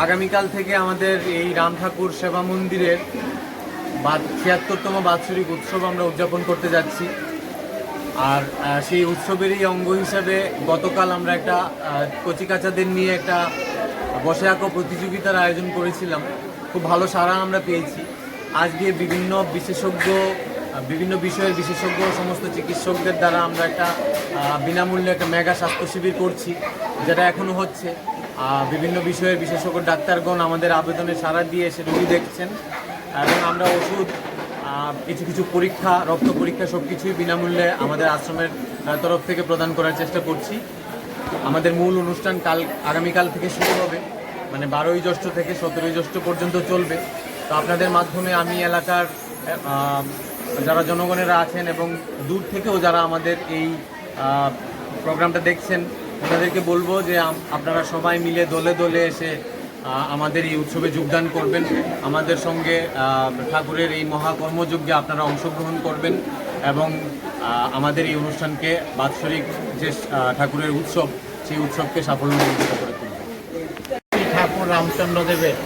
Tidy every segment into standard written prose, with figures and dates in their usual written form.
আগামীকাল থেকে আমাদের এই রাম ঠাকুর সেবা মন্দিরের ৭৬তম বাৎসরিক উৎসব আমরা উদযাপন করতে যাচ্ছি। আর সেই উৎসবেরই অঙ্গ হিসাবে গতকাল আমরা একটা কচিকাচাদের নিয়ে একটা বসে আঁকো প্রতিযোগিতার আয়োজন করেছিলাম। খুব ভালো সাড়া আমরা পেয়েছি। আজকে বিভিন্ন বিষয়ের বিশেষজ্ঞ সমস্ত চিকিৎসকদের দ্বারা আমরা একটা বিনামূল্যে একটা মেগা স্বাস্থ্য শিবির করছি, যেটা এখনও হচ্ছে। বিভিন্ন বিষয়ের বিশেষজ্ঞ ডাক্তারগণ আমাদের আবেদনে সাড়া দিয়ে এসে রোগী দেখছেন এবং আমরা ওষুধ, কিছু পরীক্ষা, রক্ত পরীক্ষা সব কিছুই বিনামূল্যে আমাদের আশ্রমের তরফ থেকে প্রদান করার চেষ্টা করছি। আমাদের মূল অনুষ্ঠান আগামীকাল থেকে শুরু হবে, মানে 12ই জ্যৈষ্ঠ থেকে 17ই জ্যৈষ্ঠ পর্যন্ত চলবে। তো আপনাদের মাধ্যমে আমি এলাকার যারা জনগণেরা আছেন এবং দূর থেকেও যারা আমাদের এই প্রোগ্রামটা দেখছেন, ওনাদেরকে বলবো যে আপনারা সবাই মিলে দলে দলে এসে আমাদের এই উৎসবে যোগদান করবেন। আমাদের সঙ্গে ঠাকুরের এই মহাকর্মযজ্ঞে আপনারা অংশগ্রহণ করবেন এবং আমাদের এই অনুষ্ঠানকে বাৎসরিক যে ঠাকুরের উৎসব, সেই উৎসবকে সাফল্যমণ্ডিত করে তুলবেন। ঠাকুর রামচন্দ্র দেবের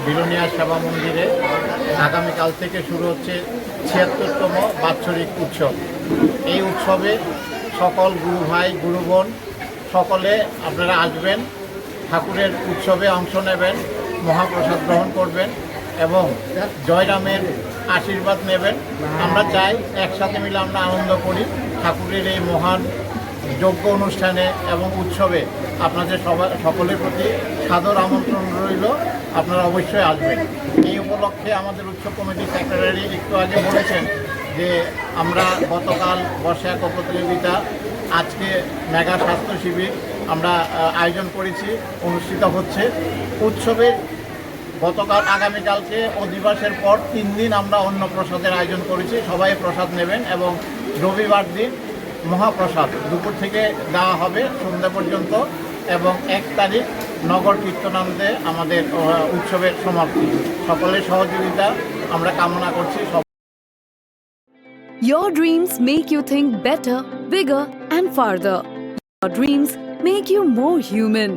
বিলোনিয়া সেবা মন্দিরে আগামীকাল থেকে শুরু হচ্ছে ৭৬তম বাৎসরিক উৎসব। এই উৎসবে সকল গুরু ভাই গুরু বোন সকলে আপনারা আসবেন, ঠাকুরের উৎসবে অংশ নেবেন, মহাপ্রসাদ গ্রহণ করবেন এবং জয়রামের আশীর্বাদ নেবেন। আমরা চাই একসাথে মিলে আমরা আনন্দ করি ঠাকুরের এই মহান যজ্ঞ অনুষ্ঠানে এবং উৎসবে। আপনাদের সকলের প্রতি সাদর আমন্ত্রণ রইল, আপনারা অবশ্যই আসবেন। এই উপলক্ষে আমাদের উৎসব কমিটির সেক্রেটারি একটু আগে বলেছেন যে আমরা গতকাল বসে আঁকো প্রতিযোগিতা, আজকে মেগা স্বাস্থ্য শিবির আমরা আয়োজন করেছি, অনুষ্ঠিত হচ্ছে। উৎসবের আগামীকালকে অধিবাসের পর 3 দিন আমরা অন্নপ্রসাদের আয়োজন করেছি। সবাই প্রসাদ নেবেন এবং রবিবার দিন মহাপ্রসাদ দুপুর থেকে দেওয়া হবে সন্ধ্যা পর্যন্ত এবং 1 তারিখ নগর কীর্তনান্তে আমাদের উৎসবের সমাপ্তি। সকলের সহযোগিতা আমরা কামনা করছি। Your dreams make you think better, bigger and farther. Your dreams make you more human.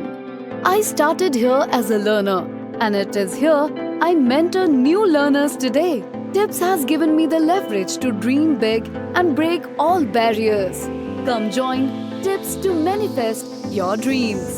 I started here as a learner and it is here I mentor new learners today. TIPS has given me the leverage to dream big and break all barriers. Come join TIPS to manifest your dreams.